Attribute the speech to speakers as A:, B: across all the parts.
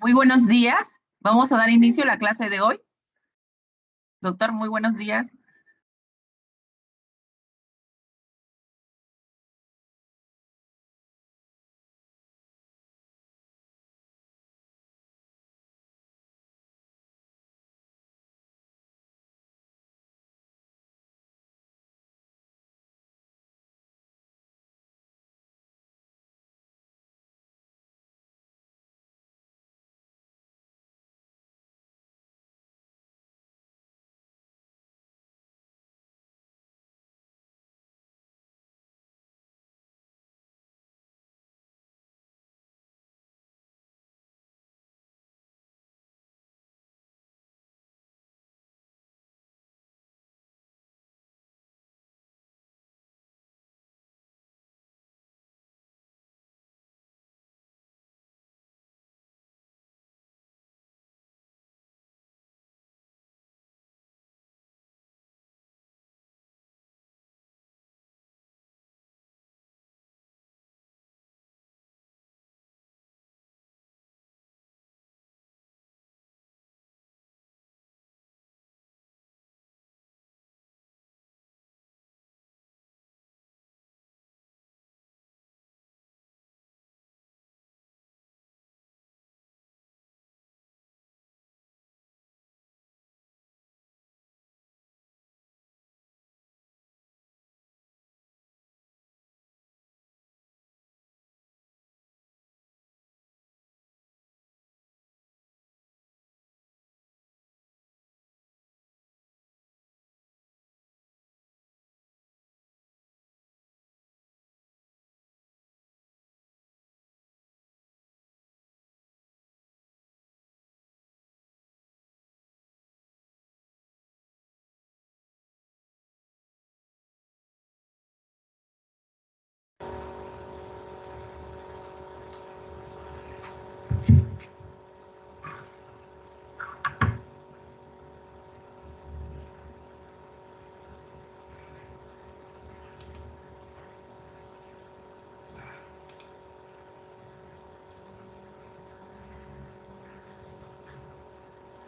A: Muy buenos días. Vamos a dar inicio a la clase de hoy. Doctor, muy buenos días.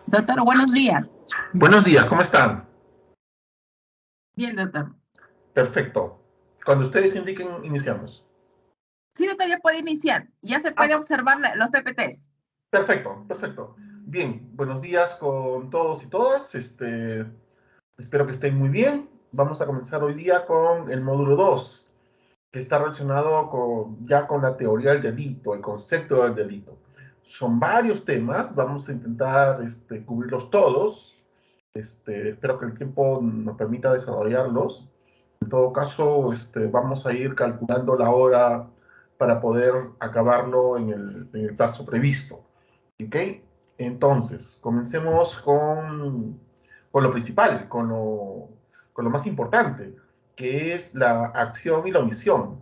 A: Doctor, buenos días.
B: Buenos días, ¿cómo están?
A: Bien, doctor.
B: Perfecto. Cuando ustedes indiquen, iniciamos.
A: Sí, doctor, ya puede iniciar. Ya se puede observar los PPTs.
B: Perfecto, perfecto. Bien, buenos días con todos y todas. Espero que estén muy bien. Vamos a comenzar hoy día con el módulo 2, que está relacionado ya con la teoría del delito, el concepto del delito. Son varios temas, vamos a intentar cubrirlos todos. Espero que el tiempo nos permita desarrollarlos. En todo caso, vamos a ir calculando la hora para poder acabarlo en el plazo previsto. ¿Ok? Entonces, comencemos con lo principal, con lo más importante, que es la acción y la omisión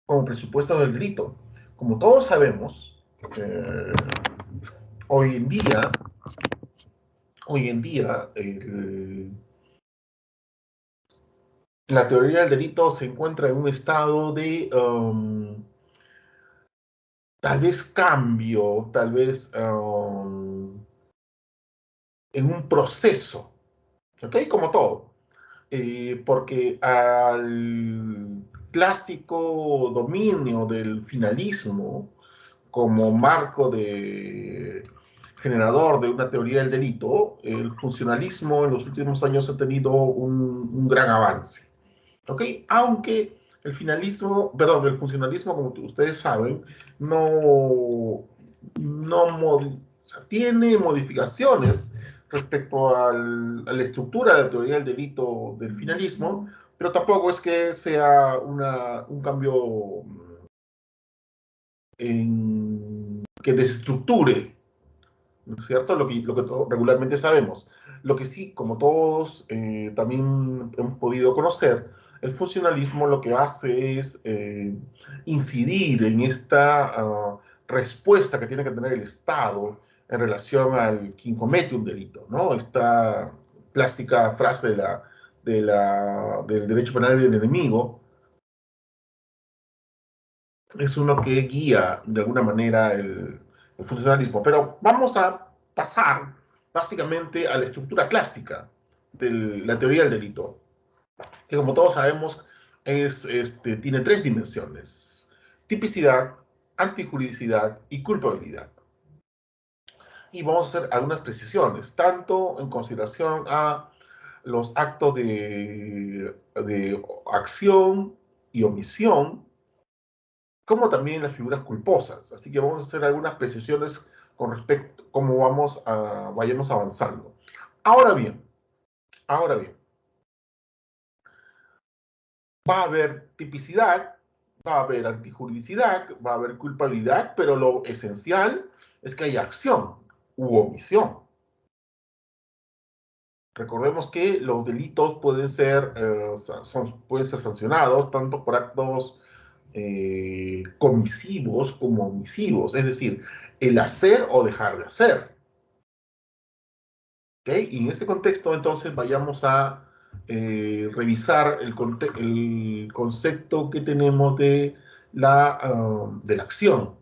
B: como presupuesto del delito. Como todos sabemos, hoy en día, la teoría del delito se encuentra en un estado de tal vez cambio, tal vez en un proceso, ¿ok? Como todo. Porque al clásico dominio del finalismo como marco de generador de una teoría del delito, el funcionalismo en los últimos años ha tenido un gran avance. ¿Ok? Aunque el funcionalismo, como ustedes saben, o sea, tiene modificaciones respecto a la estructura de la teoría del delito del finalismo, pero tampoco es que sea un cambio que desestructure, ¿no es cierto? Lo que regularmente sabemos. Lo que sí, como todos también hemos podido conocer, el funcionalismo lo que hace es incidir en esta respuesta que tiene que tener el Estado en relación al quien comete un delito, ¿no? Esta clásica frase del derecho penal del enemigo es uno que guía de alguna manera el funcionalismo. Pero vamos a pasar básicamente a la estructura clásica de la teoría del delito, que como todos sabemos tiene tres dimensiones: tipicidad, antijuridicidad y culpabilidad. Y vamos a hacer algunas precisiones, tanto en consideración a los actos de acción y omisión, como también las figuras culposas. Así que vamos a hacer algunas precisiones con respecto a cómo vayamos avanzando. Ahora bien, ahora bien, va a haber tipicidad, va a haber antijuridicidad, va a haber culpabilidad, pero lo esencial es que haya acción u omisión. Recordemos que los delitos pueden ser, pueden ser sancionados tanto por actos comisivos como omisivos, es decir, el hacer o dejar de hacer. ¿Okay? Y en ese contexto, entonces, vayamos a revisar el concepto que tenemos de la acción.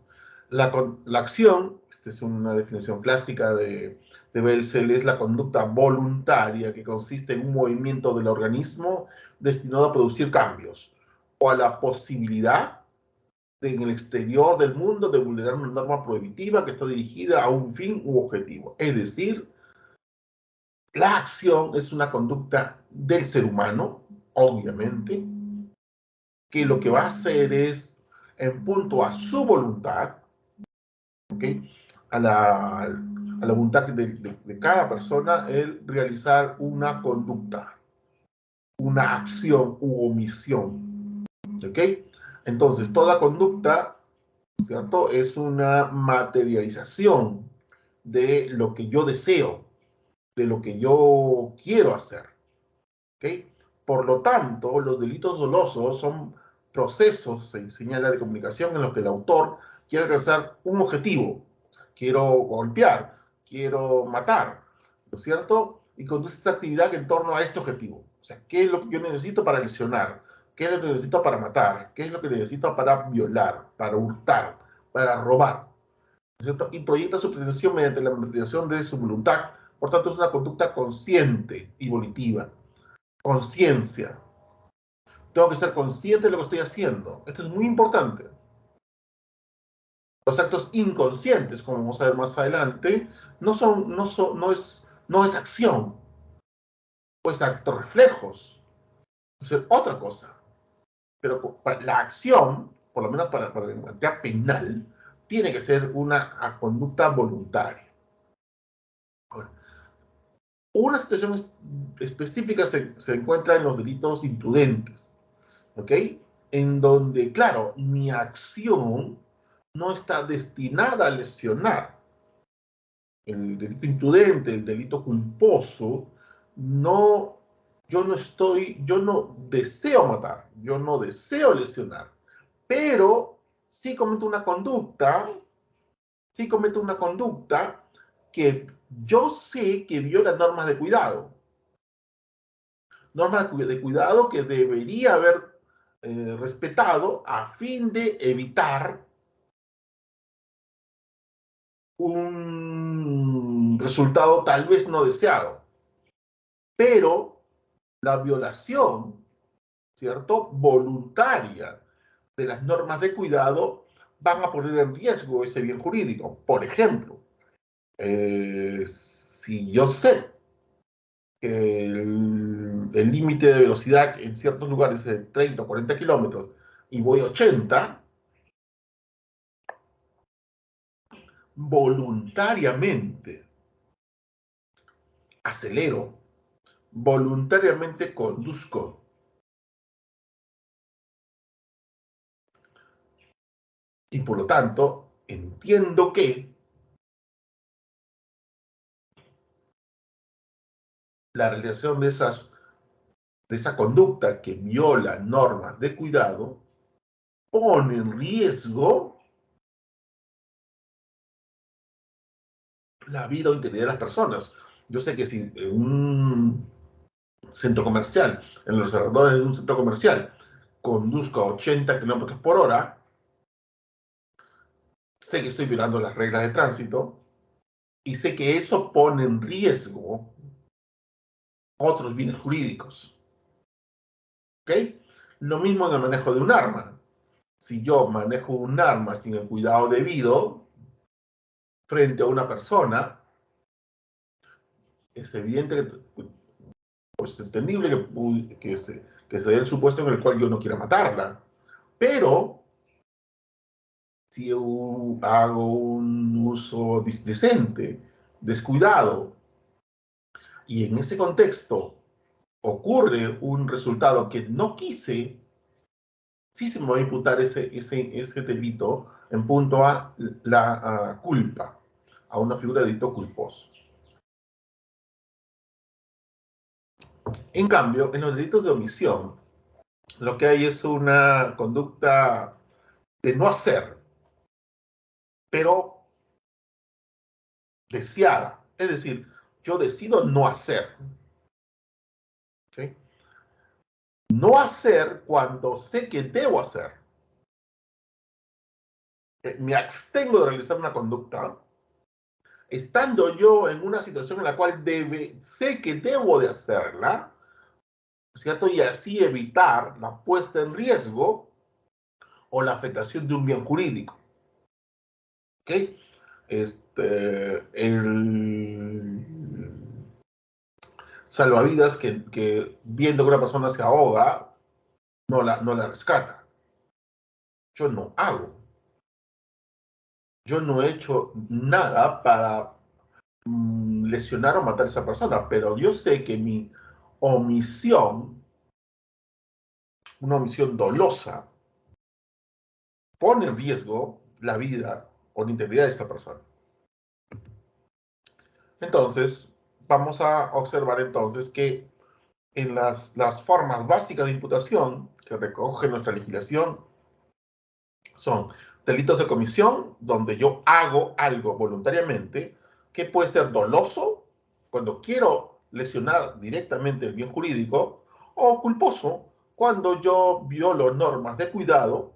B: La acción, esta es una definición clásica de Belzel, es la conducta voluntaria que consiste en un movimiento del organismo destinado a producir cambios o a la posibilidad en el exterior del mundo de vulnerar una norma prohibitiva que está dirigida a un fin u objetivo. Es decir, la acción es una conducta del ser humano, obviamente, que lo que va a hacer es, en punto a su voluntad, ¿okay? A la voluntad de cada persona, el realizar una conducta, una acción u omisión. ¿Ok? Entonces, toda conducta, ¿cierto?, es una materialización de lo que yo deseo, de lo que yo quiero hacer. ¿Ok? Por lo tanto, los delitos dolosos son procesos, se señala, de comunicación en los que el autor quiere alcanzar un objetivo. O sea, quiero golpear, quiero matar, ¿no es cierto? Y conduce esta actividad en torno a este objetivo. O sea, ¿qué es lo que yo necesito para lesionar? ¿Qué es lo que necesito para matar? ¿Qué es lo que necesito para violar, para hurtar, para robar? ¿No es cierto? Y proyecta su pretensión mediante la manifestación de su voluntad. Por tanto, es una conducta consciente y volitiva. Conciencia. Tengo que ser consciente de lo que estoy haciendo. Esto es muy importante. Los actos inconscientes, como vamos a ver más adelante, no es acción, pues actos reflejos. Es otra cosa. Pero la acción, por lo menos para la materia penal, tiene que ser una conducta voluntaria. Bueno, una situación específica se encuentra en los delitos imprudentes. ¿Ok? En donde, claro, mi acción no está destinada a lesionar. El delito imprudente, el delito culposo, no, yo no deseo matar, yo no deseo lesionar, pero sí cometo una conducta que yo sé que viola normas de cuidado. Normas de cuidado que debería haber respetado a fin de evitar un resultado tal vez no deseado. Pero la violación, ¿cierto?, voluntaria de las normas de cuidado van a poner en riesgo ese bien jurídico. Por ejemplo, si yo sé que el límite de velocidad en ciertos lugares es de 30 o 40 kilómetros y voy a 80, voluntariamente acelero, voluntariamente conduzco. Y por lo tanto, entiendo que la realización de esa conducta que viola normas de cuidado pone en riesgo la vida o integridad de las personas. Yo sé que si en un centro comercial, en los alrededores de un centro comercial, conduzco a 80 kilómetros por hora, sé que estoy violando las reglas de tránsito y sé que eso pone en riesgo otros bienes jurídicos. ¿Ok? Lo mismo en el manejo de un arma. Si yo manejo un arma sin el cuidado debido frente a una persona, es evidente que, pues es entendible que se dé el supuesto en el cual yo no quiera matarla. Pero si yo hago un uso displicente, descuidado, y en ese contexto ocurre un resultado que no quise, sí se me va a imputar ese delito en punto a la culpa, a una figura de delito culposo. En cambio, en los delitos de omisión, lo que hay es una conducta de no hacer, pero deseada. Es decir, yo decido no hacer. ¿Sí? No hacer cuando sé que debo hacer. Me abstengo de realizar una conducta, estando yo en una situación en la cual sé que debo de hacerla, ¿cierto? Y así evitar la puesta en riesgo o la afectación de un bien jurídico. ¿Ok? El salvavidas que viendo que una persona se ahoga, no la rescata. Yo no hago. Yo no he hecho nada para lesionar o matar a esa persona, pero yo sé que mi omisión, una omisión dolosa, pone en riesgo la vida o la integridad de esta persona. Entonces, vamos a observar entonces que en las formas básicas de imputación que recoge nuestra legislación son delitos de comisión, donde yo hago algo voluntariamente, que puede ser doloso, cuando quiero lesionar directamente el bien jurídico, o culposo, cuando yo violo normas de cuidado,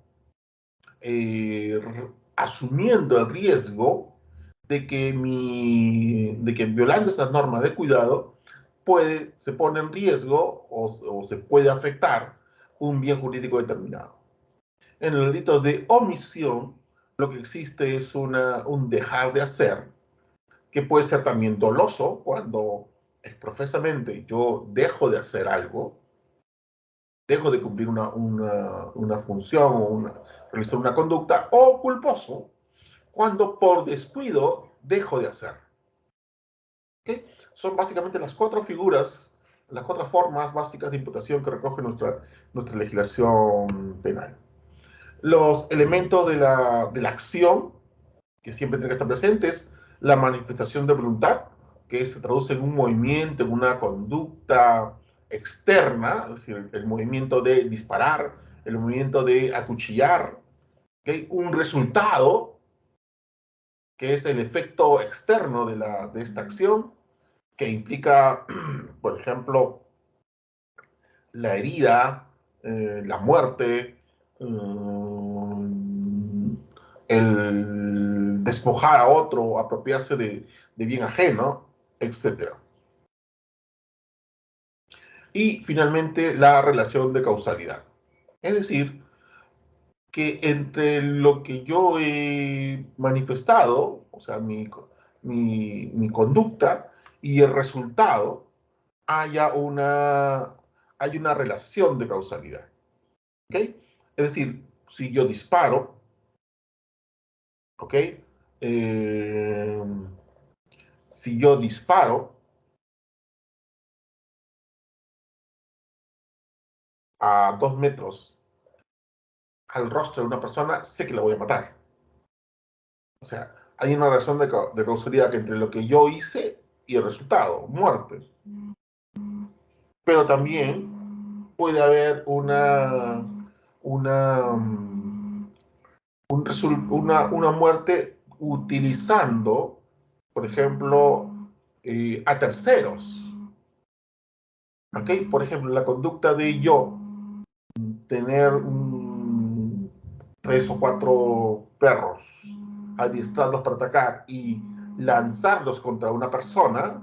B: eh, asumiendo el riesgo de que violando esas normas de cuidado se pone en riesgo o se puede afectar un bien jurídico determinado. En el delito de omisión, lo que existe es un dejar de hacer, que puede ser también doloso cuando expresamente yo dejo de hacer algo, dejo de cumplir una función o realizar una conducta, o culposo cuando por descuido dejo de hacer. ¿Okay? Son básicamente las cuatro figuras, las cuatro formas básicas de imputación que recoge nuestra legislación penal. Los elementos de la acción que siempre tienen que estar presentes, la manifestación de voluntad, que se traduce en un movimiento, en una conducta externa, es decir, el movimiento de disparar, el movimiento de acuchillar, ¿okay? Un resultado, que es el efecto externo de esta acción, que implica, por ejemplo, la herida, la muerte, el despojar a otro, apropiarse de bien ajeno, etc. Y finalmente la relación de causalidad. Es decir, que entre lo que yo he manifestado, o sea, mi conducta, y el resultado, hay una relación de causalidad. ¿Ok? Es decir, si yo disparo, ¿ok? Eh, si yo disparo a 2 metros al rostro de una persona, sé que la voy a matar. O sea, hay una relación de causalidad entre lo que yo hice y el resultado, muerte. Pero también puede haber una, una muerte utilizando, por ejemplo, a terceros. ¿Ok? Por ejemplo, la conducta de yo tener 3 o 4 perros adiestrarlos para atacar y lanzarlos contra una persona,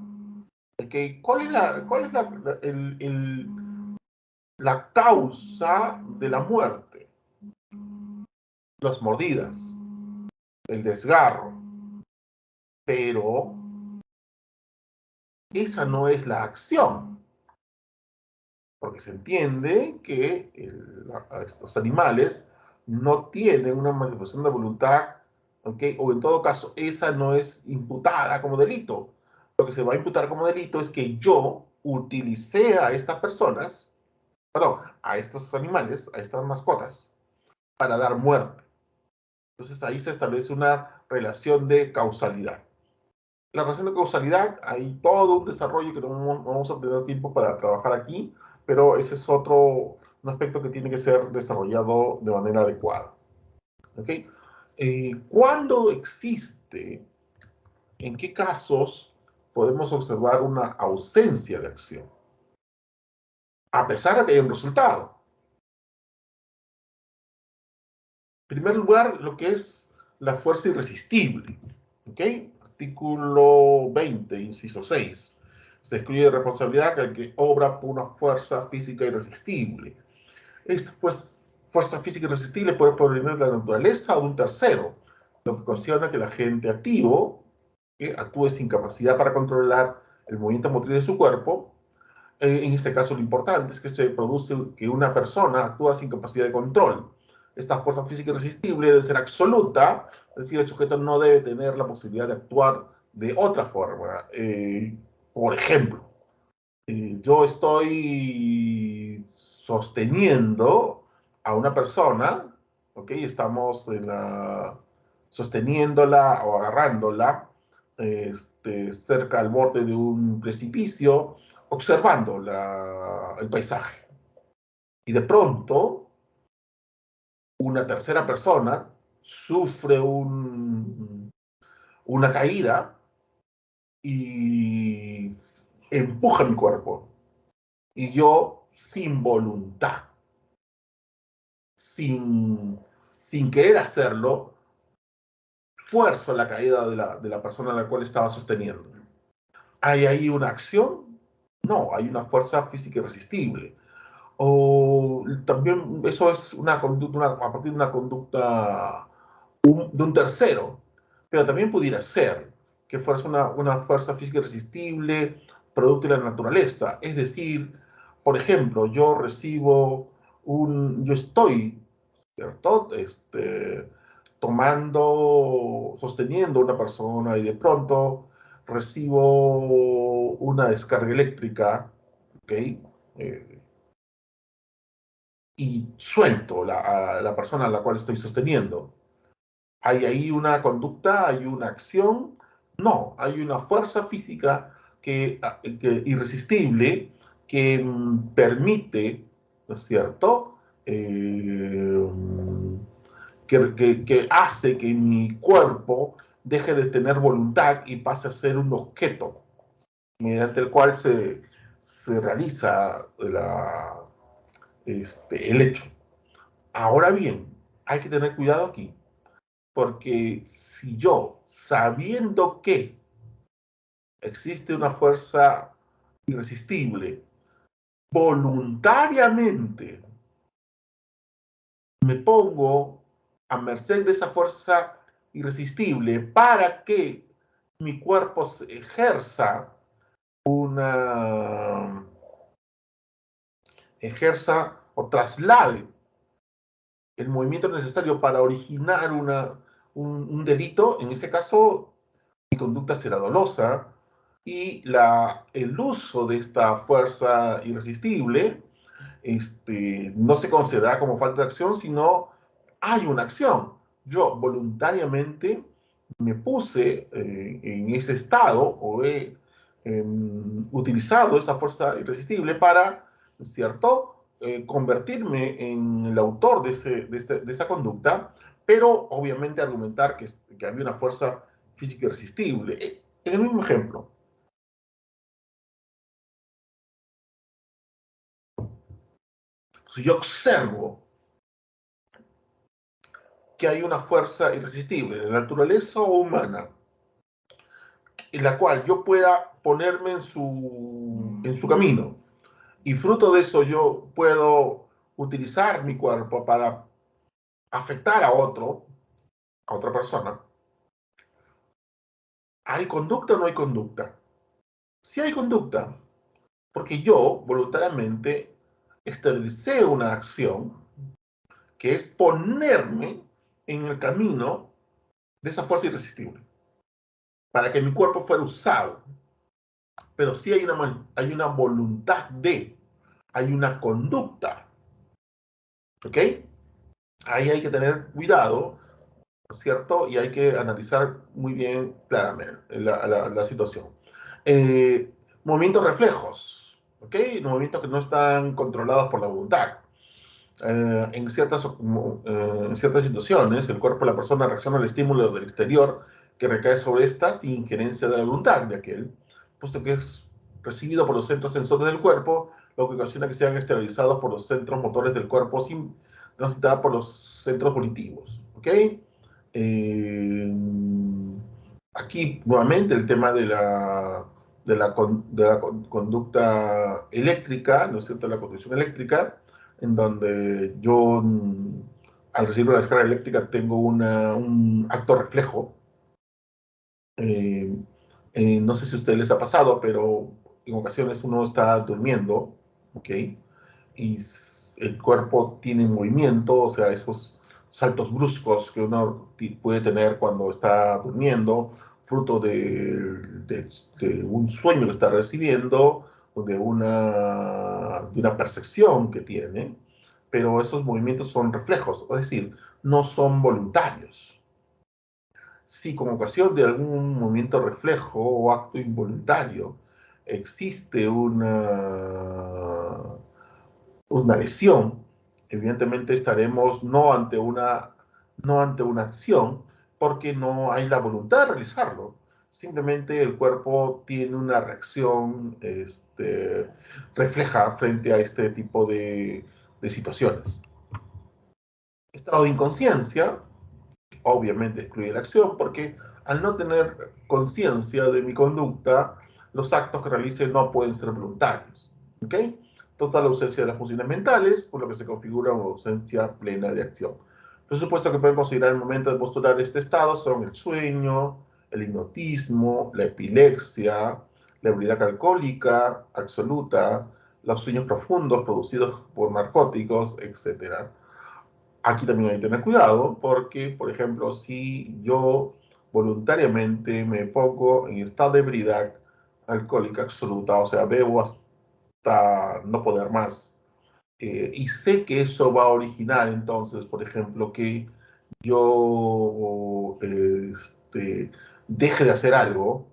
B: ¿okay? ¿Cuál es la causa de la muerte? Las mordidas, el desgarro, pero esa no es la acción, porque se entiende que estos animales no tienen una manifestación de voluntad, ¿okay? O en todo caso, esa no es imputada como delito. Lo que se va a imputar como delito es que yo utilicé a estas personas, perdón, a estos animales, a estas mascotas, para dar muerte. Entonces ahí se establece una relación de causalidad. La relación de causalidad, hay todo un desarrollo que no vamos a tener tiempo para trabajar aquí, pero ese es un aspecto que tiene que ser desarrollado de manera adecuada. ¿Okay? ¿Cuándo existe, en qué casos podemos observar una ausencia de acción? A pesar de que hay un resultado. En primer lugar, lo que es la fuerza irresistible. ¿Okay? Artículo 20, inciso 6. Se excluye responsabilidad al que obra por una fuerza física irresistible. Esta fuerza física irresistible puede provenir de la naturaleza o de un tercero, lo que cuestiona que el agente activo que actúe sin capacidad para controlar el movimiento motriz de su cuerpo. En este caso, lo importante es que se produce que una persona actúa sin capacidad de control. Esta fuerza física irresistible debe ser absoluta, es decir, el sujeto no debe tener la posibilidad de actuar de otra forma. Por ejemplo, yo estoy sosteniendo a una persona, ¿ok? Estamos sosteniéndola o agarrándola cerca al borde de un precipicio, observando el paisaje. Y de pronto, una tercera persona sufre una caída y empuja mi cuerpo. Y yo, sin voluntad, sin, sin querer hacerlo, fuerzo la caída de la persona a la cual estaba sosteniendo. ¿Hay ahí una acción? No, hay una fuerza física irresistible. O también eso es una conducta, a partir de una conducta de un tercero, pero también pudiera ser que fuese una fuerza física irresistible, producto de la naturaleza. Es decir, por ejemplo, yo estoy, ¿cierto? Sosteniendo a una persona y de pronto recibo una descarga eléctrica, ¿ok? Eh, y suelto a la persona a la cual estoy sosteniendo. ¿Hay ahí una conducta? ¿Hay una acción? No, hay una fuerza física irresistible que permite, ¿no es cierto? Que hace que mi cuerpo deje de tener voluntad y pase a ser un objeto mediante el cual se realiza el hecho. Ahora bien, hay que tener cuidado aquí, porque si yo, sabiendo que existe una fuerza irresistible, voluntariamente me pongo a merced de esa fuerza irresistible para que mi cuerpo una, ejerza o traslade el movimiento necesario para originar un delito, en este caso mi conducta será dolosa y el uso de esta fuerza irresistible no se considera como falta de acción, sino hay una acción. Yo voluntariamente me puse en ese estado o he utilizado esa fuerza irresistible para, ¿cierto?, convertirme en el autor de esa conducta, pero obviamente argumentar que había una fuerza física irresistible. En el mismo ejemplo, si yo observo que hay una fuerza irresistible, de naturaleza o humana, en la cual yo pueda ponerme en su camino, y fruto de eso yo puedo utilizar mi cuerpo para afectar a otra persona, ¿hay conducta o no hay conducta? Sí hay conducta, porque yo voluntariamente exteriorizé una acción que es ponerme en el camino de esa fuerza irresistible, para que mi cuerpo fuera usado. Pero sí hay una voluntad hay una conducta, ¿ok? Ahí hay que tener cuidado, ¿cierto? Y hay que analizar muy bien claramente la situación. Movimientos reflejos, ¿ok? Movimientos que no están controlados por la voluntad. En ciertas situaciones, el cuerpo de la persona reacciona al estímulo del exterior que recae sobre esta sin injerencia de la voluntad de aquel, puesto que es recibido por los centros sensores del cuerpo, lo que ocasiona que sean exteriorizados por los centros motores del cuerpo sin transitar por los centros volitivos. ¿Ok? Eh, Aquí, nuevamente, el tema de la conducta eléctrica, ¿no es cierto?, la conducción eléctrica, en donde yo, al recibir una descarga eléctrica, tengo un acto reflejo. Eh, no sé si a ustedes les ha pasado, pero en ocasiones uno está durmiendo, ¿ok? Y el cuerpo tiene movimiento, o sea, esos saltos bruscos que uno puede tener cuando está durmiendo, fruto de un sueño que está recibiendo, o de una percepción que tiene, pero esos movimientos son reflejos, es decir, no son voluntarios. Si con ocasión de algún movimiento reflejo o acto involuntario existe una lesión, evidentemente estaremos no ante una acción, porque no hay la voluntad de realizarlo. Simplemente el cuerpo tiene una reacción refleja frente a este tipo de situaciones. Estado de inconsciencia, obviamente excluye la acción, porque al no tener conciencia de mi conducta, los actos que realice no pueden ser voluntarios. ¿Ok? Total ausencia de las funciones mentales, por lo que se configura una ausencia plena de acción. Los supuestos que pueden considerar el momento de postular este estado son el sueño, el hipnotismo, la epilepsia, la ebriedad alcohólica absoluta, los sueños profundos producidos por narcóticos, etc. Aquí también hay que tener cuidado porque, por ejemplo, si yo voluntariamente me pongo en estado de ebriedad alcohólica absoluta, o sea, bebo hasta no poder más, y sé que eso va a originar entonces, por ejemplo, que yo deje de hacer algo,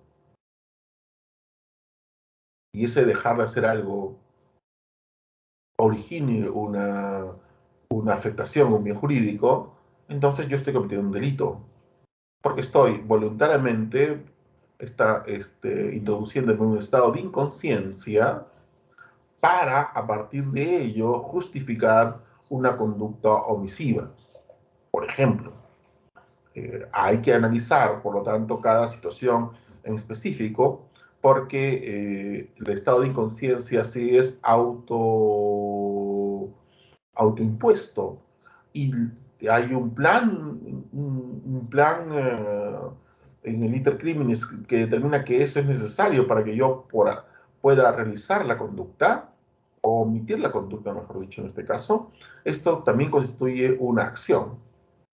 B: y ese dejar de hacer algo origine una afectación, un bien jurídico, entonces yo estoy cometiendo un delito. Porque estoy voluntariamente introduciéndome en un estado de inconsciencia para, a partir de ello, justificar una conducta omisiva. Por ejemplo, hay que analizar, por lo tanto, cada situación en específico, porque el estado de inconsciencia sí es autoimpuesto, y hay un plan en el intercriminis que determina que eso es necesario para que yo pueda realizar la conducta o omitir la conducta, mejor dicho, en este caso. Esto también constituye una acción.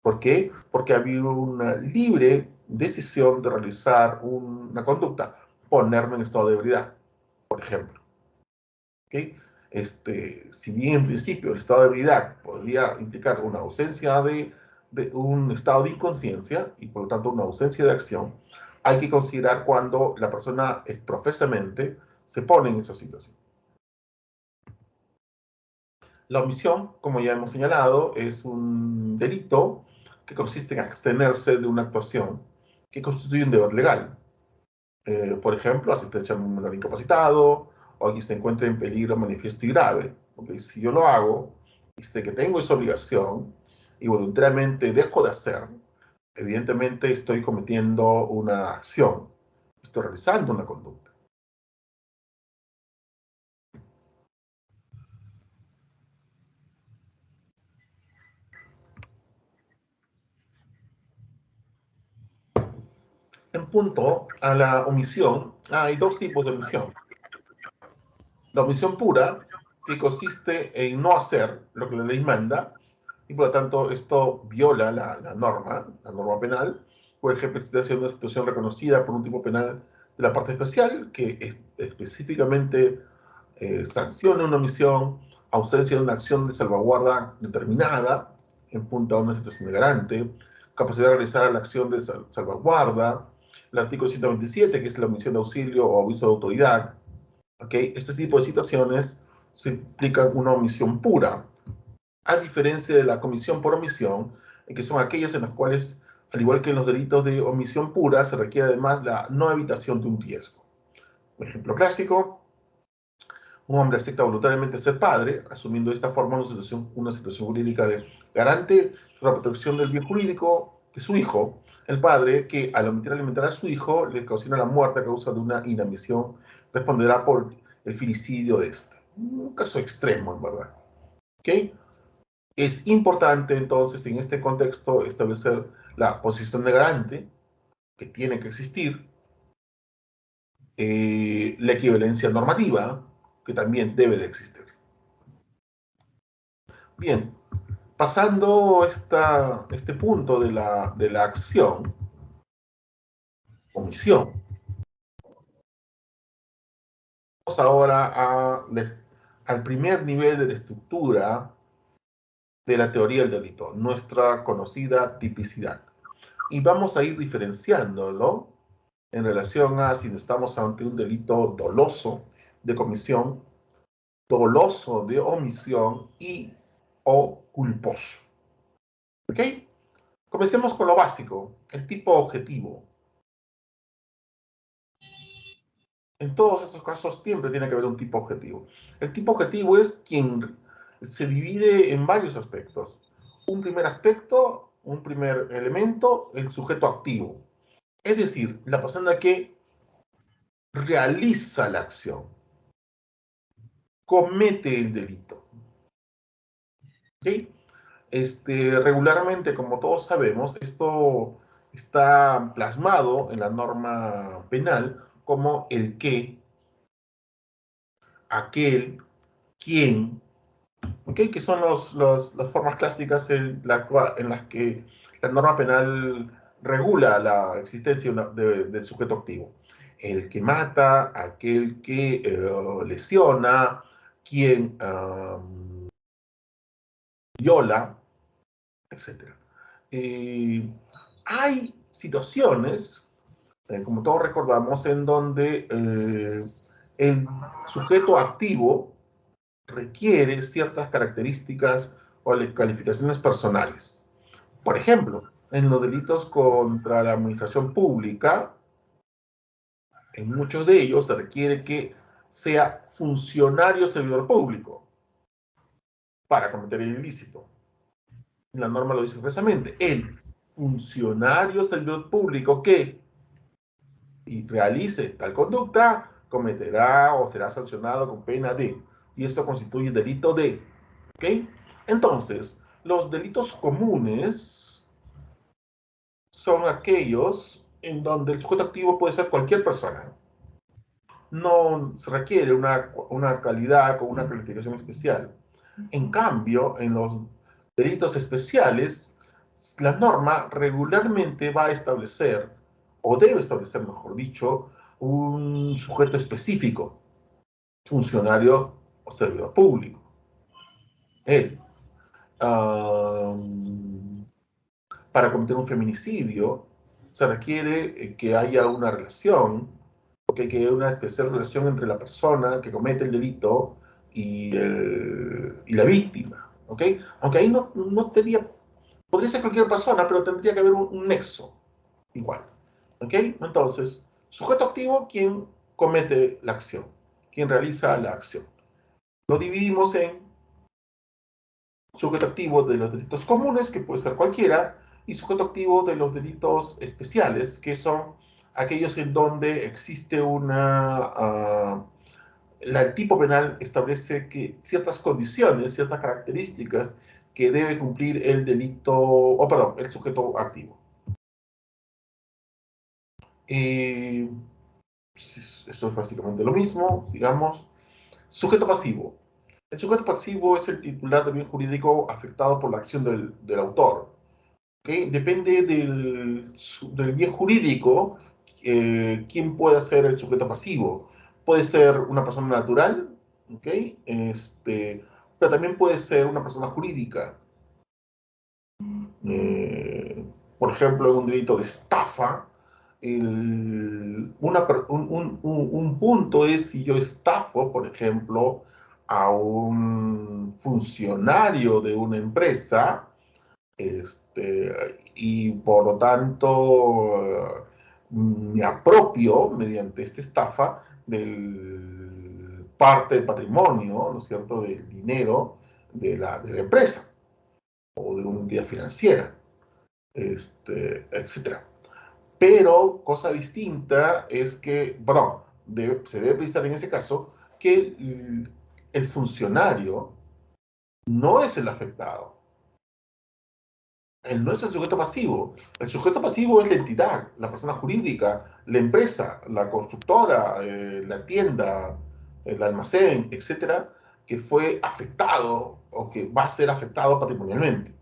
B: ¿Por qué? Porque ha habido una libre decisión de realizar una conducta, ponerme en estado de ebriedad, por ejemplo. ¿Okay? Si bien en principio el estado de ebriedad podría implicar una ausencia de un estado de inconsciencia y por lo tanto una ausencia de acción, hay que considerar cuando la persona profesamente se pone en esa situación. La omisión, como ya hemos señalado, es un delito que consiste en abstenerse de una actuación que constituye un deber legal. Por ejemplo, asistencia a un menor incapacitado, o alguien se encuentra en peligro manifiesto y grave. Porque si yo lo hago y sé que tengo esa obligación, y voluntariamente dejo de hacer, evidentemente estoy cometiendo una acción, estoy realizando una conducta. En punto a la omisión, hay dos tipos de omisión. La omisión pura, que consiste en no hacer lo que la ley manda, y por lo tanto esto viola la norma penal. Por ejemplo, existe una situación reconocida por un tipo penal de la parte especial que específicamente sanciona una omisión, ausencia de una acción de salvaguarda determinada, en punto a una situación de garante, capacidad de realizar la acción de salvaguarda, el artículo 127, que es la omisión de auxilio o aviso de autoridad. ¿Okay? Este tipo de situaciones se implican una omisión pura, a diferencia de la comisión por omisión, que son aquellas en las cuales, al igual que en los delitos de omisión pura, se requiere además la no evitación de un riesgo. Un ejemplo clásico: un hombre acepta voluntariamente ser padre, asumiendo de esta forma una situación jurídica de garante sobre la protección del bien jurídico de su hijo. El padre, que al omitir alimentar a su hijo, le ocasiona la muerte a causa de una inanición, responderá por el filicidio de este. Un caso extremo, en verdad. ¿Okay? Es importante, entonces, en este contexto, establecer la posición de garante, que tiene que existir, la equivalencia normativa, que también debe de existir. Bien, pasando este punto de la acción, omisión, vamos ahora al primer nivel de la estructura de la teoría del delito, nuestra conocida tipicidad. Y vamos a ir diferenciándolo en relación a si estamos ante un delito doloso de comisión, doloso de omisión y o culposo. ¿Ok? Comencemos con lo básico, el tipo objetivo. En todos estos casos siempre tiene que haber un tipo objetivo. El tipo objetivo es quien se divide en varios aspectos. Un primer aspecto, un primer elemento, el sujeto activo. Es decir, la persona que realiza la acción, comete el delito. ¿Sí? Regularmente, como todos sabemos, esto está plasmado en la norma penal como el que, aquel, quien, ¿okay? Que son las formas clásicas en las que la norma penal regula la existencia del sujeto activo. El que mata, aquel que lesiona, quien viola, etc. Hay situaciones, como todos recordamos, en donde el sujeto activo requiere ciertas características o calificaciones personales. Por ejemplo, en los delitos contra la administración pública, en muchos de ellos se requiere que sea funcionario servidor público para cometer el ilícito. La norma lo dice expresamente. El funcionario servidor público que realice tal conducta cometerá o será sancionado con pena de, y esto constituye delito de. ¿Ok? Entonces, los delitos comunes son aquellos en donde el sujeto activo puede ser cualquier persona. No se requiere una calidad o una calificación especial. En cambio, en los delitos especiales, la norma regularmente va a establecer, o debe establecer, mejor dicho, un sujeto específico, funcionario o servidor público. Él. Para cometer un feminicidio, se requiere que haya una relación, que haya una especial relación entre la persona que comete el delito y la víctima. ¿Ok? Aunque ahí no tendría, podría ser cualquier persona, pero tendría que haber un nexo igual. ¿Ok? Entonces, sujeto activo, quien comete la acción, quien realiza la acción. Lo dividimos en sujeto activo de los delitos comunes, que puede ser cualquiera, y sujeto activo de los delitos especiales, que son aquellos en donde existe el tipo penal establece que ciertas condiciones, ciertas características que debe cumplir el delito, o perdón, el sujeto activo. Eso es básicamente lo mismo, digamos. Sujeto pasivo. El sujeto pasivo es el titular del bien jurídico afectado por la acción del autor. ¿Okay? Depende del bien jurídico, quién puede ser el sujeto pasivo. Puede ser una persona natural, ¿okay? Pero también puede ser una persona jurídica. Eh, por ejemplo, en un delito de estafa, un punto es si yo estafo, por ejemplo, a un funcionario de una empresa, y por lo tanto me apropio mediante esta estafa del parte del patrimonio, ¿no es cierto?, del dinero de la empresa o de una entidad financiera, etcétera. Pero cosa distinta es que, bueno, se debe precisar en ese caso que el funcionario no es el afectado. Él no es el sujeto pasivo. El sujeto pasivo es la entidad, la persona jurídica, la empresa, la constructora, la tienda, el almacén, etcétera, que fue afectado o que va a ser afectado patrimonialmente.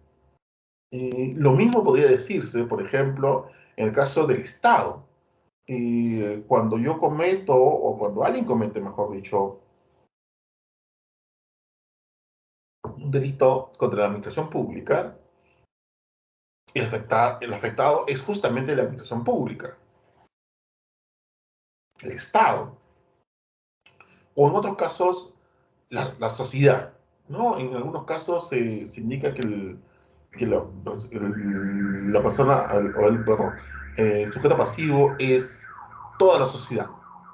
B: Lo mismo podría decirse, por ejemplo, en el caso del Estado. Cuando yo cometo, o cuando alguien comete, mejor dicho, un delito contra la administración pública, el afectado es justamente la administración pública, el Estado, o en otros casos, la sociedad, ¿no? En algunos casos se indica que la persona, perdón, el sujeto pasivo es toda la sociedad.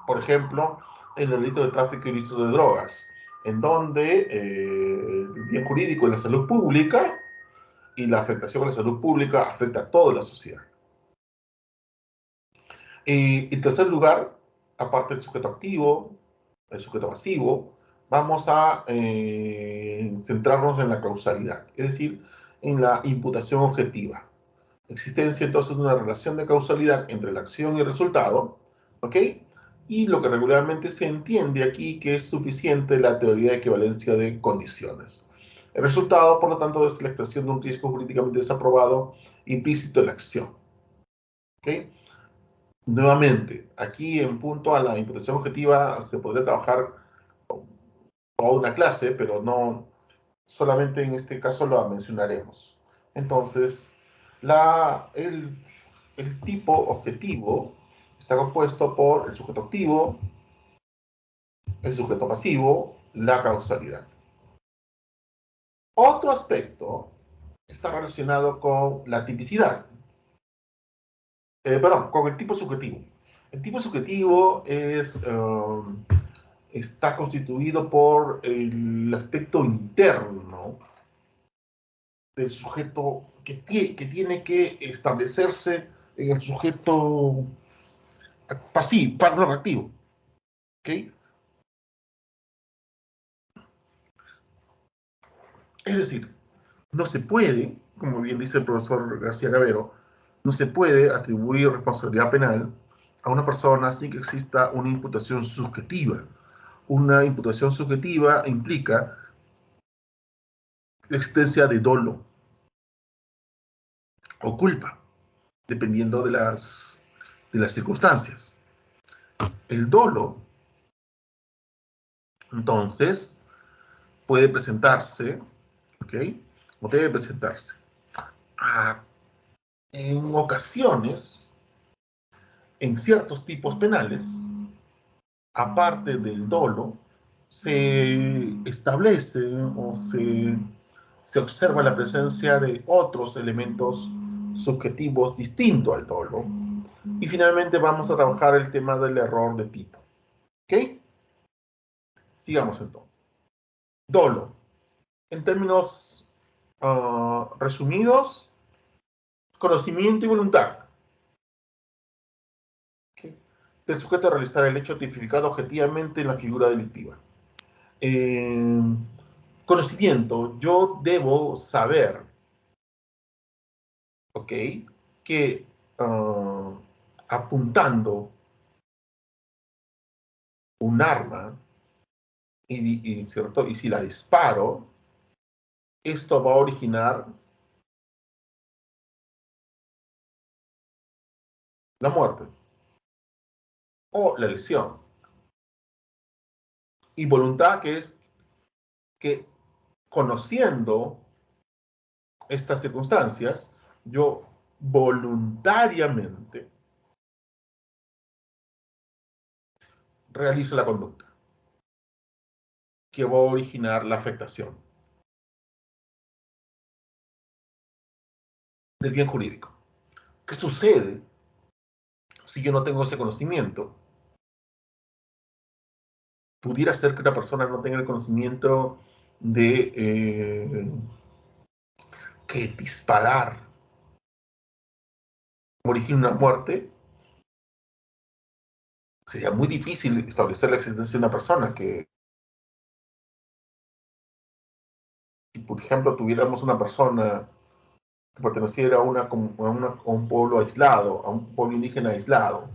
B: Por ejemplo, en el delito de tráfico ilícito de drogas, en donde el bien jurídico es la salud pública y la afectación a la salud pública afecta a toda la sociedad. En tercer lugar, aparte del sujeto activo, el sujeto pasivo, vamos a centrarnos en la causalidad, es decir, en la imputación objetiva. Existencia entonces de una relación de causalidad entre la acción y el resultado, ¿ok? Y lo que regularmente se entiende aquí que es suficiente la teoría de equivalencia de condiciones. El resultado, por lo tanto, es la expresión de un riesgo jurídicamente desaprobado implícito en la acción, ¿ok? Nuevamente, aquí en punto a la imputación objetiva se podría trabajar toda una clase, pero no solamente en este caso lo mencionaremos. Entonces, el tipo objetivo está compuesto por el sujeto activo, el sujeto pasivo, la causalidad. Otro aspecto está relacionado con la tipicidad. Perdón, con el tipo subjetivo. El tipo subjetivo está constituido por el aspecto interno del sujeto que tiene que establecerse en el sujeto pasivo, perdón, activo. ¿Okay? Es decir, no se puede, como bien dice el profesor García Gavero, no se puede atribuir responsabilidad penal a una persona sin que exista una imputación subjetiva. Una imputación subjetiva implica la existencia de dolo o culpa, dependiendo de las circunstancias. El dolo, entonces, puede presentarse, ¿ok? O debe presentarse. Ah, en ocasiones, en ciertos tipos penales, aparte del dolo, se establece o se observa la presencia de otros elementos subjetivos distintos al dolo. Y finalmente vamos a trabajar el tema del error de tipo. ¿Ok? Sigamos entonces. Dolo. En términos resumidos, conocimiento y voluntad. ¿Okay? Del sujeto a realizar el hecho tipificado objetivamente en la figura delictiva. Conocimiento, yo debo saber, ¿ok? Que apuntando un arma ¿cierto? Y si la disparo, esto va a originar la muerte o la lesión. Y voluntad, que es que conociendo estas circunstancias, yo voluntariamente realizo la conducta que va a originar la afectación del bien jurídico. ¿Qué sucede si yo no tengo ese conocimiento? Pudiera ser que una persona no tenga el conocimiento de que disparar origina una muerte. Sería muy difícil establecer la existencia de una persona que, si por ejemplo tuviéramos una persona que perteneciera a un pueblo aislado, a un pueblo indígena aislado,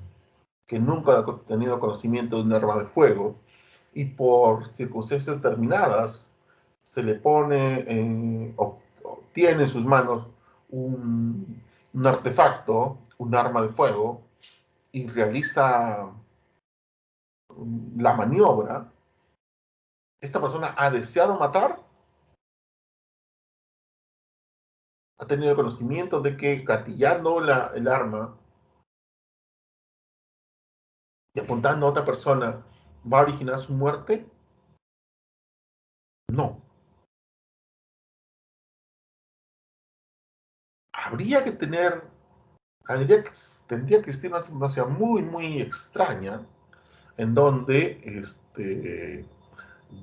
B: que nunca ha tenido conocimiento de un arma de fuego, y por circunstancias determinadas se le pone, tiene en sus manos un artefacto, un arma de fuego, y realiza la maniobra, esta persona ha deseado matar, ha tenido conocimiento de que gatillando el arma y apuntando a otra persona va a originar su muerte. No. Habría que tener, tendría que existir una circunstancia muy, muy extraña en donde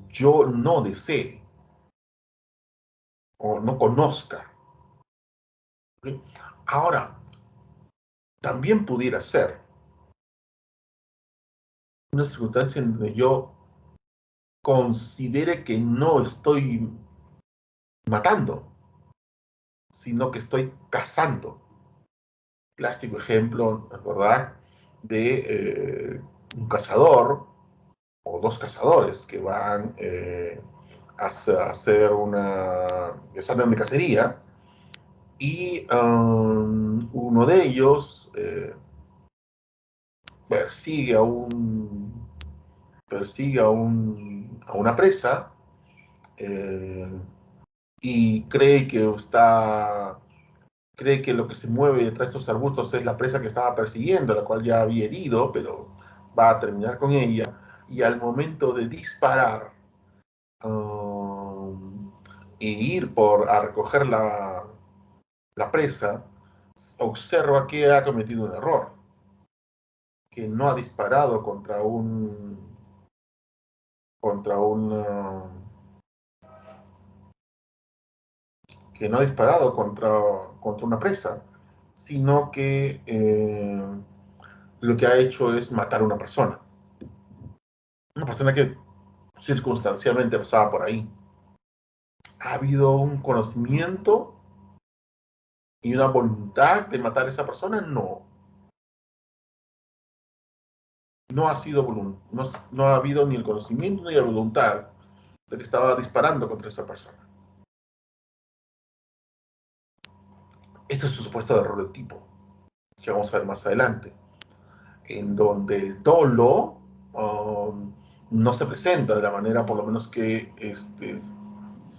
B: yo no desee o no conozca. ¿Sí? Ahora, también pudiera ser una circunstancia en donde yo considere que no estoy matando, sino que estoy cazando. Clásico ejemplo, ¿verdad? De un cazador o dos cazadores que van a hacer una salen de cacería y uno de ellos persigue a a una presa eh, y cree que lo que se mueve detrás de esos arbustos es la presa que estaba persiguiendo, la cual ya había herido, pero va a terminar con ella. Y al momento de disparar e ir a recoger la presa, observa que ha cometido un error, que no ha disparado contra un que no ha disparado contra una presa, sino que lo que ha hecho es matar a una persona. Una persona que circunstancialmente pasaba por ahí. ¿Ha habido un conocimiento y una voluntad de matar a esa persona? No. No ha sido no ha habido ni el conocimiento ni la voluntad de que estaba disparando contra esa persona. Ese es su supuesto error de tipo, que vamos a ver más adelante, en donde el dolo no se presenta de la manera, por lo menos que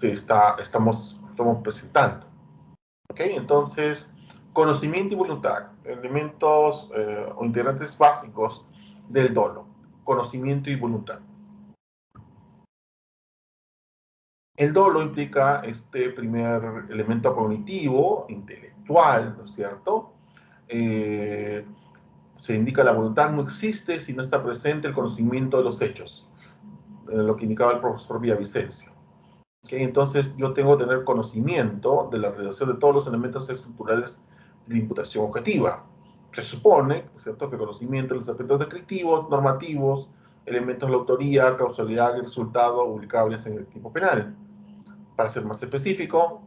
B: estamos presentando. ¿Ok? Entonces, conocimiento y voluntad, elementos o integrantes básicos del dolo, conocimiento y voluntad. El dolo implica este primer elemento cognitivo, intelectual, ¿no es cierto? Se indica la voluntad no existe si no está presente el conocimiento de los hechos, lo que indicaba el profesor Villavicencio. ¿Ok? Entonces, yo tengo que tener conocimiento de la relación de todos los elementos estructurales de la imputación objetiva. Se supone, ¿cierto?, que conocimiento de los aspectos descriptivos, normativos, elementos de la autoría, causalidad y resultado publicables en el tipo penal. Para ser más específico,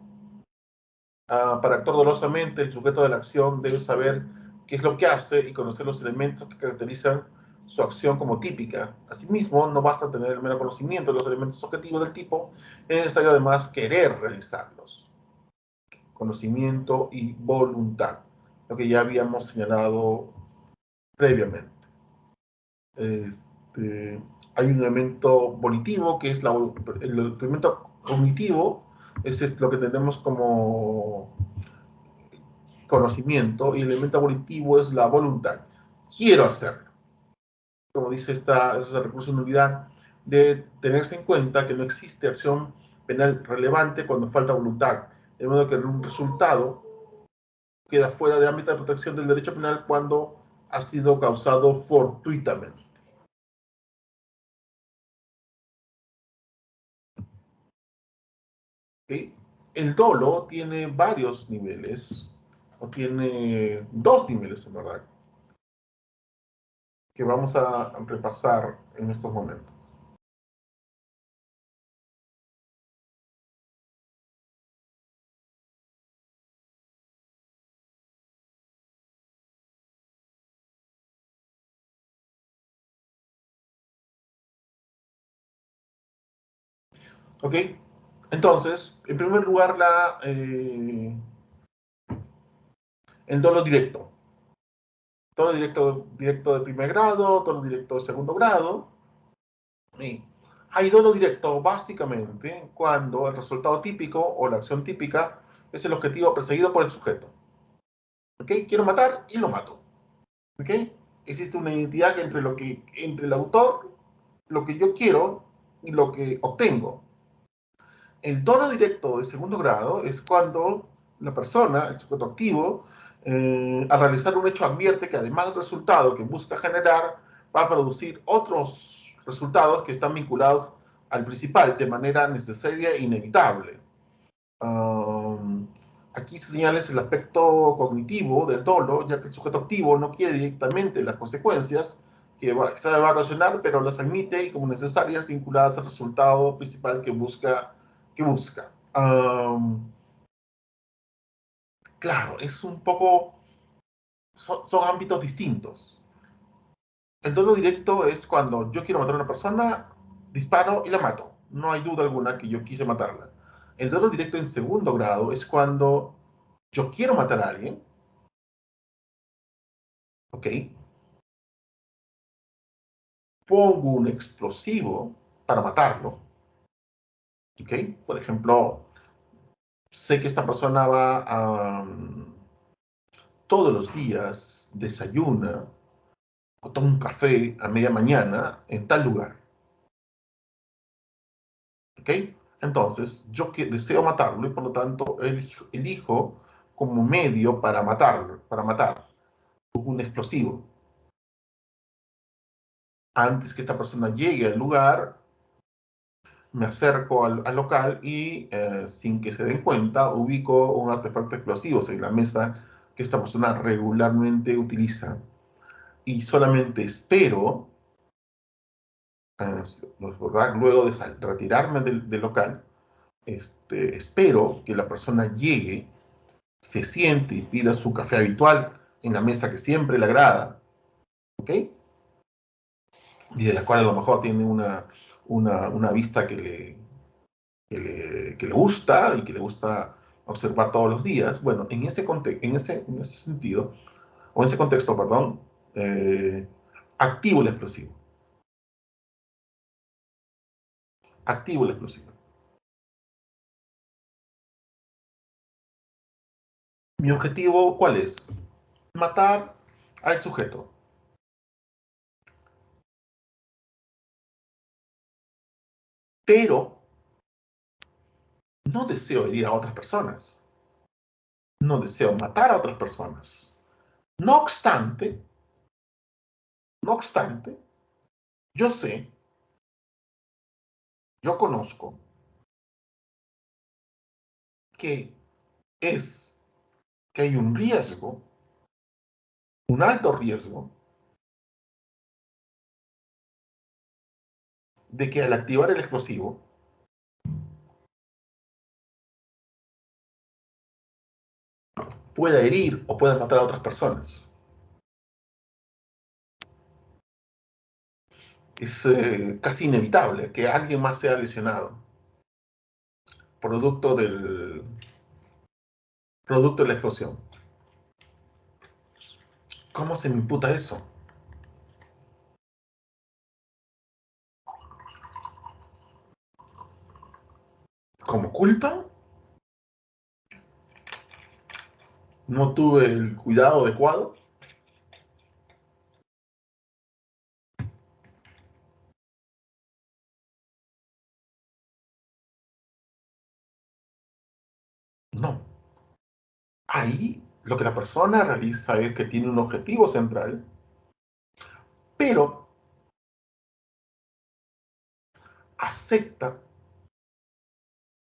B: para actuar dolosamente, el sujeto de la acción debe saber qué es lo que hace y conocer los elementos que caracterizan su acción como típica. Asimismo, no basta tener el mero conocimiento de los elementos objetivos del tipo, es necesario además querer realizarlos. Conocimiento y voluntad, lo que ya habíamos señalado previamente. Este, hay un elemento volitivo que es el elemento cognitivo, ese es lo que tenemos como conocimiento, y el elemento volitivo es la voluntad. Quiero hacerlo. Como dice ese recurso de nulidad, de tenerse en cuenta que no existe acción penal relevante cuando falta voluntad, de modo que un resultado queda fuera de ámbito de protección del derecho penal cuando ha sido causado fortuitamente. ¿Okay? El dolo tiene varios niveles, o tiene dos niveles en verdad, que vamos a repasar en estos momentos. ¿Ok? Entonces, en primer lugar, el dolo directo. Dolo directo de primer grado, dolo directo de segundo grado. Y hay dolo directo básicamente cuando el resultado típico o la acción típica es el objetivo perseguido por el sujeto. ¿Ok? Quiero matar y lo mato. ¿Ok? Existe una identidad entre el autor, lo que yo quiero y lo que obtengo. El dolo directo de segundo grado es cuando la persona, el sujeto activo, al realizar un hecho advierte que además del resultado que busca generar, va a producir otros resultados que están vinculados al principal de manera necesaria e inevitable. Aquí se señala el aspecto cognitivo del dolo, ya que el sujeto activo no quiere directamente las consecuencias que se va a ocasionar, pero las admite como necesarias vinculadas al resultado principal que busca. Claro, es un poco, son ámbitos distintos. El dolo directo es cuando yo quiero matar a una persona, disparo y la mato. No hay duda alguna que yo quise matarla. El dolo directo en segundo grado es cuando yo quiero matar a alguien, ¿ok? Pongo un explosivo para matarlo, ¿ok? Por ejemplo, sé que esta persona va a, todos los días, desayuna o toma un café a media mañana en tal lugar, ¿ok? Entonces, yo que deseo matarlo y por lo tanto elijo como medio para matarlo, para matar un explosivo. Antes que esta persona llegue al lugar, me acerco al local y sin que se den cuenta, ubico un artefacto explosivo en la mesa que esta persona regularmente utiliza. Y solamente espero, luego de retirarme del local, espero que la persona llegue, se siente y pida su café habitual en la mesa que siempre le agrada, ¿ok? Y de la cual a lo mejor tiene una vista que le gusta y que le gusta observar todos los días. Bueno, en ese sentido, o en ese contexto, perdón, eh, activo el explosivo. Activo el explosivo. Mi objetivo, ¿cuál es? Matar al sujeto. Pero no deseo herir a otras personas. No deseo matar a otras personas. No obstante, no obstante, yo sé, yo conozco que es que hay un riesgo, un alto riesgo, de que al activar el explosivo pueda herir o pueda matar a otras personas. Es casi inevitable que alguien más sea lesionado, producto producto de la explosión. ¿Cómo se me imputa eso? ¿Como culpa? ¿No tuve el cuidado adecuado? No. Ahí lo que la persona realiza es que tiene un objetivo central, pero acepta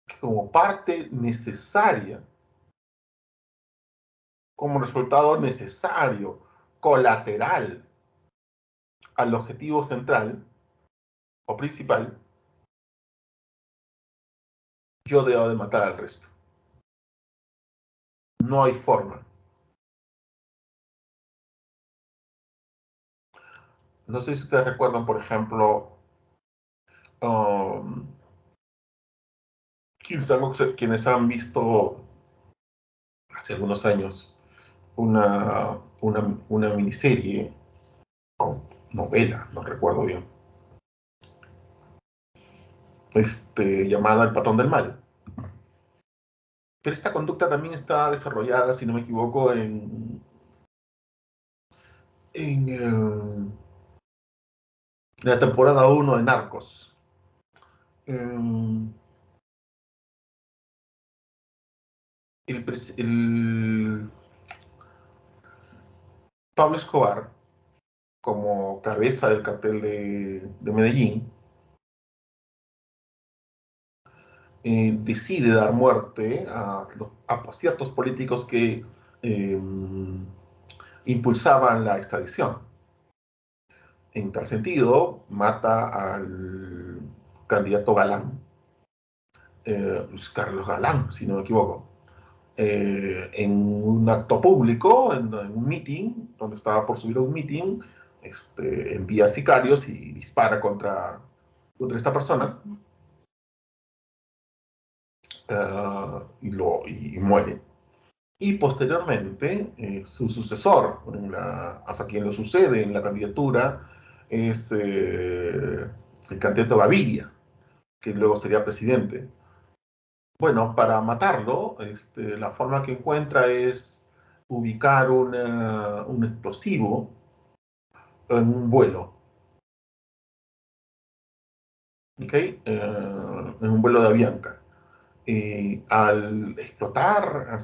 B: que como parte necesaria, como resultado necesario, colateral al objetivo central o principal, yo debo de matar al resto. No hay forma. No sé si ustedes recuerdan, por ejemplo, um, quienes han visto hace algunos años una miniserie o novela, no recuerdo bien, llamada El Patrón del Mal. Pero esta conducta también está desarrollada, si no me equivoco, en la temporada 1 de Narcos. El, el Pablo Escobar, como cabeza del cartel de Medellín, decide dar muerte a ciertos políticos que eh, impulsaban la extradición. En tal sentido, mata al candidato Galán, Luis Carlos Galán, si no me equivoco, en un acto público, en un meeting, donde estaba por subir a un meeting, envía sicarios y dispara contra esta persona y muere. Y posteriormente, su sucesor, o sea, quien lo sucede en la candidatura, es el candidato Gaviria, que luego sería presidente. Bueno, para matarlo, la forma que encuentra es ubicar un explosivo en un vuelo, ¿ok? En un vuelo de Avianca. Y al explotar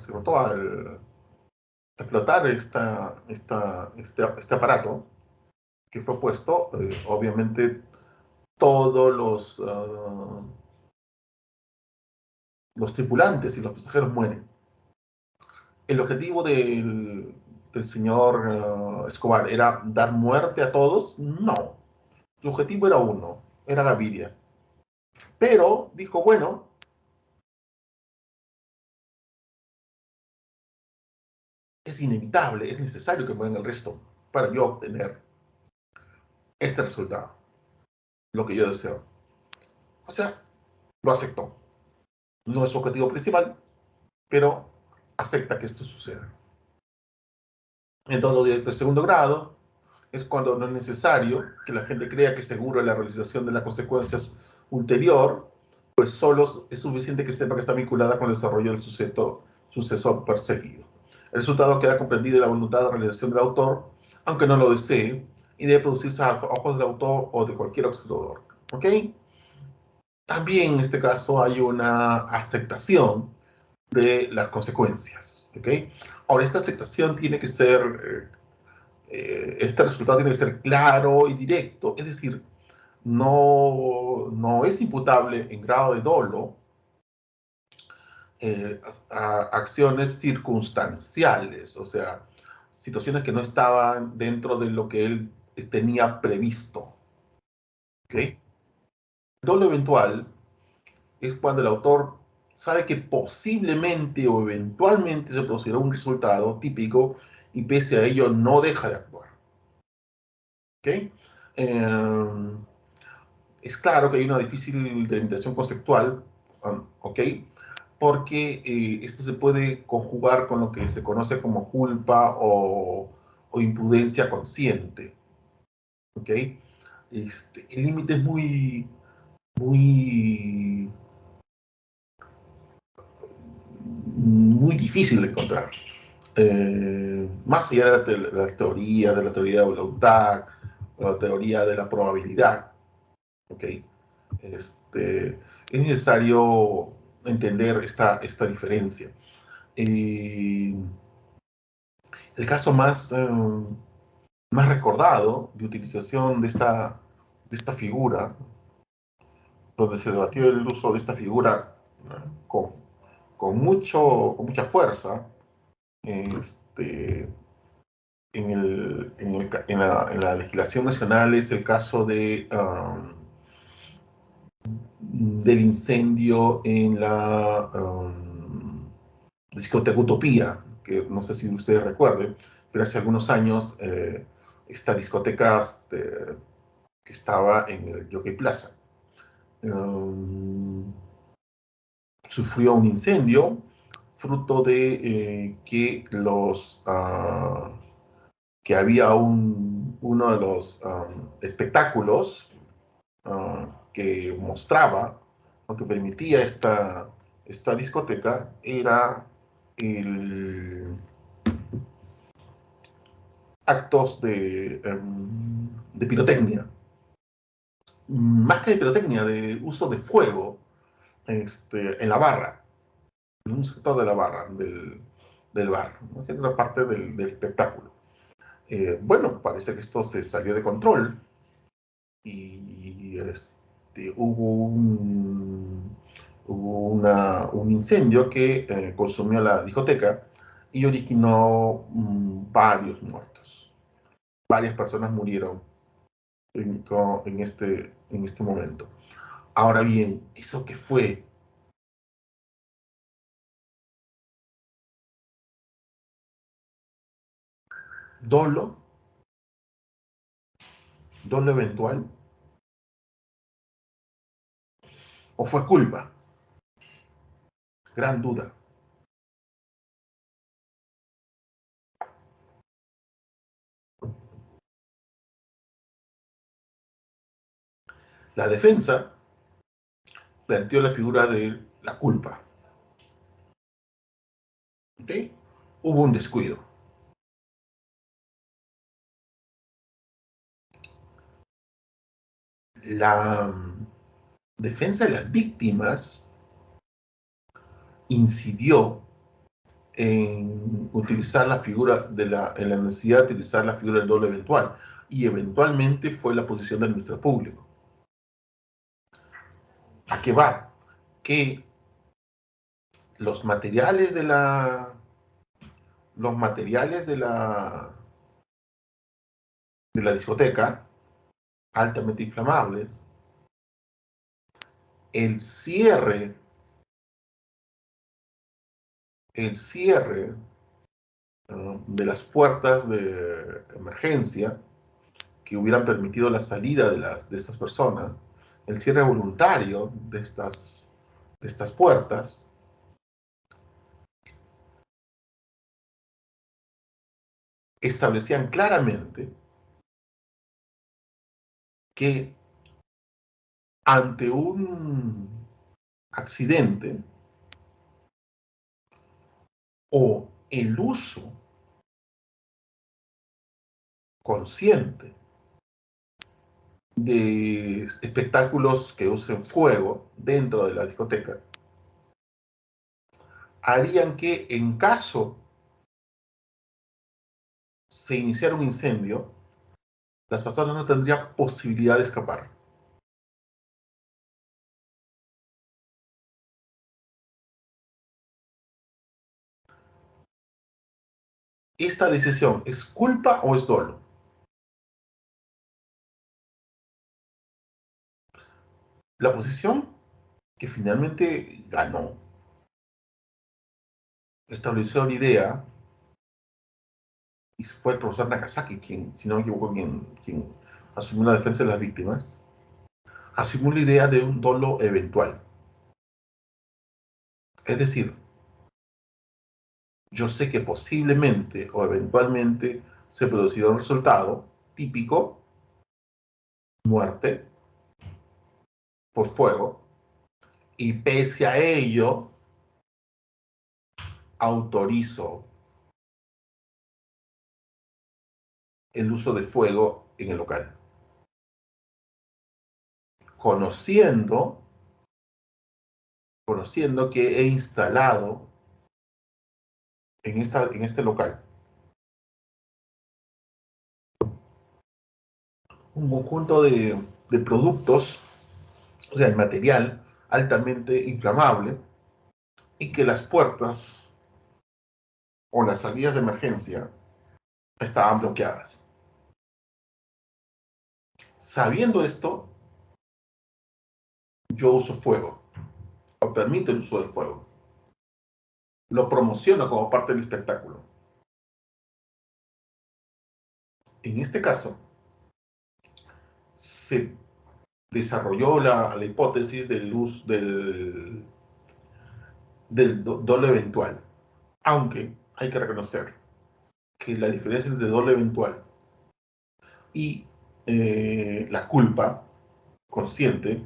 B: este aparato que fue puesto, obviamente todos los tripulantes y los pasajeros mueren. El objetivo del señor Escobar era dar muerte a todos. No, su objetivo era uno, era Gaviria. Pero dijo, bueno, es inevitable, es necesario que mueran el resto para yo obtener este resultado, lo que yo deseo. O sea, lo aceptó. No es su objetivo principal, pero acepta que esto suceda. En todo directo de segundo grado es cuando no es necesario que la gente crea que seguro la realización de las consecuencias ulterior, pues solo es suficiente que sepa que está vinculada con el desarrollo del suceso perseguido. El resultado queda comprendido en la voluntad de realización del autor, aunque no lo desee, y debe producirse a ojos del autor o de cualquier observador. ¿Ok? También en este caso hay una aceptación de las consecuencias. ¿Ok? Ahora, esta aceptación tiene que ser este resultado tiene que ser claro y directo, es decir, no es imputable en grado de dolo acciones circunstanciales, o sea, situaciones que no estaban dentro de lo que él tenía previsto. ¿Ok? Dolo eventual es cuando el autor sabe que posiblemente o eventualmente se producirá un resultado típico y pese a ello no deja de actuar. ¿Ok? Eh, es claro que hay una difícil delimitación conceptual, ¿ok? Porque esto se puede conjugar con lo que se conoce como culpa o imprudencia consciente, ¿ok? El límite es muy, muy difícil de encontrar. Más allá de de la teoría de voluntad, la teoría de la probabilidad, ¿ok? Es necesario entender esta diferencia. Eh, el caso más recordado de utilización de esta figura, donde se debatió el uso de esta figura con, con mucha fuerza, este, en la legislación nacional es el caso del incendio en la discoteca Utopía, que no sé si ustedes recuerden, pero hace algunos años esta discoteca que estaba en el Jockey Plaza um, sufrió un incendio fruto de que había uno de los espectáculos que mostraba o que permitía esta discoteca era el, actos de pirotecnia. Más que de pirotecnia, de uso de fuego en la barra, en un sector de la barra del bar, ¿no? En otra parte del espectáculo. Bueno, parece que esto se salió de control y hubo un incendio que consumió la discoteca y originó varios muertos. Varias personas murieron en este momento. Ahora bien, ¿eso qué fue? ¿Dolo? ¿Dolo eventual? ¿O fue culpa? Gran duda. La defensa planteó la figura de la culpa. ¿Ok? Hubo un descuido. La defensa de las víctimas incidió en utilizar la figura en la necesidad de utilizar la figura del doble eventual y eventualmente fue la posición del Ministerio Público. ¿A qué va? Que los materiales los materiales de la discoteca, altamente inflamables, el cierre, el cierre de las puertas de emergencia que hubieran permitido la salida de estas personas, el cierre voluntario de estas puertas, establecían claramente que ante un accidente o el uso consciente de espectáculos que usen fuego dentro de la discoteca, harían que en caso se iniciara un incendio, las personas no tendrían posibilidad de escapar. ¿Esta decisión es culpa o es dolo? La posición que finalmente ganó, estableció la idea, y fue el profesor Nagasaki quien, si no me equivoco, quien asumió la defensa de las víctimas, asumió la idea de un dolo eventual. Es decir, yo sé que posiblemente o eventualmente se producirá un resultado típico, muerte por fuego, y pese a ello, autorizo el uso de fuego en el local, conociendo, conociendo que he instalado en este local un conjunto de productos, o sea, el material altamente inflamable, y que las puertas o las salidas de emergencia estaban bloqueadas. Sabiendo esto, yo uso fuego, o permito el uso del fuego. Lo promociono como parte del espectáculo. En este caso, se desarrolló la hipótesis del uso del dolo eventual, aunque hay que reconocer que la diferencia entre dolo eventual y la culpa consciente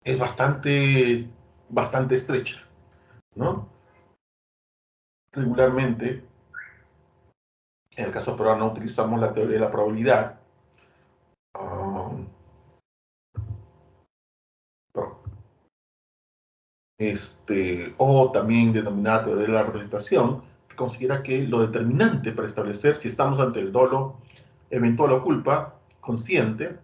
B: es bastante estrecha, ¿no? Regularmente, en el caso peruano, utilizamos la teoría de la probabilidad, um, o también denominada teoría de la representación, que considera que lo determinante para establecer si estamos ante el dolo eventual o culpa consciente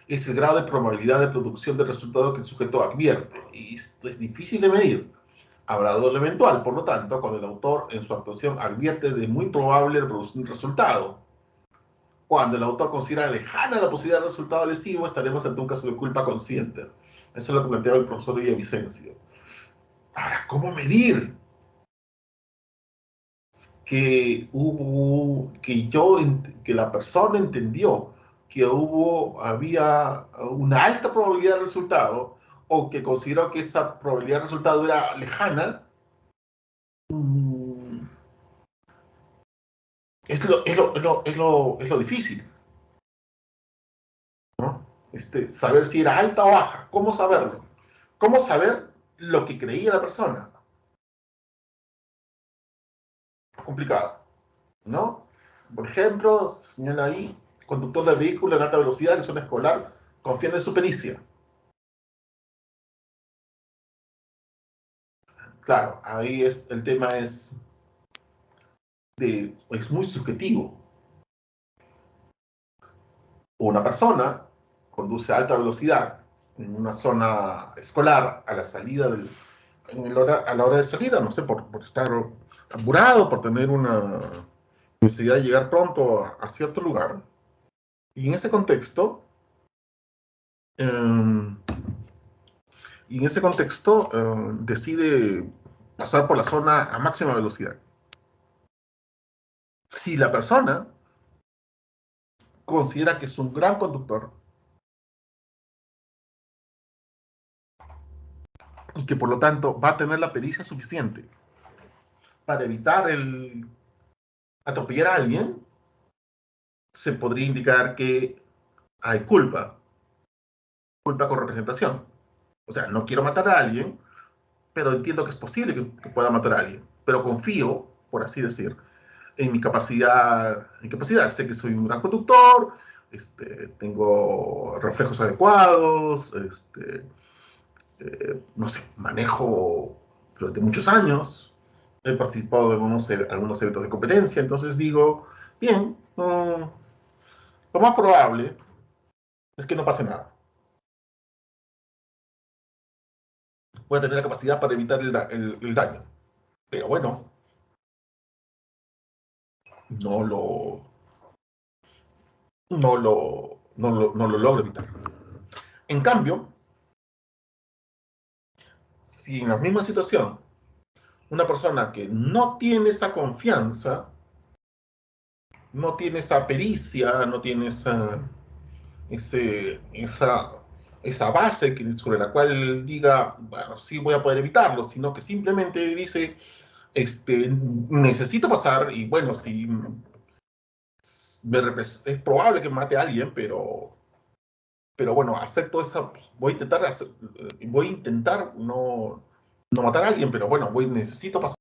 B: es el grado de probabilidad de producción del resultado que el sujeto advierte. Y esto es difícil de medir. Habrá dolo eventual, por lo tanto, cuando el autor en su actuación advierte de muy probable reproducción del resultado. Cuando el autor considera lejana la posibilidad de resultado lesivo, estaremos ante un caso de culpa consciente. Eso es lo que planteaba el profesor Villavicencio. Ahora, ¿cómo medir que la persona entendió que había una alta probabilidad de resultado o que consideró que esa probabilidad de resultado era lejana? Mm, es lo difícil, ¿no? Saber si era alta o baja. ¿Cómo saberlo? ¿Cómo saber lo que creía la persona? Complicado, ¿no? Por ejemplo, señala ahí, conductor de vehículo en alta velocidad en zona escolar, confiando en su pericia. Claro, ahí el tema es muy subjetivo. Una persona conduce a alta velocidad en una zona escolar a la salida a la hora de salida, no sé, por estar apurado, por tener una necesidad de llegar pronto a cierto lugar. Y en ese contexto, eh, decide pasar por la zona a máxima velocidad. Si la persona considera que es un gran conductor y que por lo tanto va a tener la pericia suficiente para evitar el atropellar a alguien, se podría indicar que hay culpa con representación. O sea, no quiero matar a alguien, pero entiendo que es posible que pueda matar a alguien. Pero confío, por así decir, en mi capacidad. Sé que soy un gran conductor, tengo reflejos adecuados, no sé, manejo durante muchos años, he participado en algunos eventos de competencia, entonces digo, bien, lo más probable es que no pase nada. Voy a tener la capacidad para evitar el daño. Pero bueno, no lo logra evitar. En cambio, si en la misma situación una persona que no tiene esa confianza, no tiene esa pericia, no tiene ese, esa, esa base sobre la cual diga, bueno, sí voy a poder evitarlo, sino que simplemente dice, necesito pasar y bueno, si es probable que mate a alguien, pero bueno, acepto esa, voy a intentar no matar a alguien, pero bueno, necesito pasar.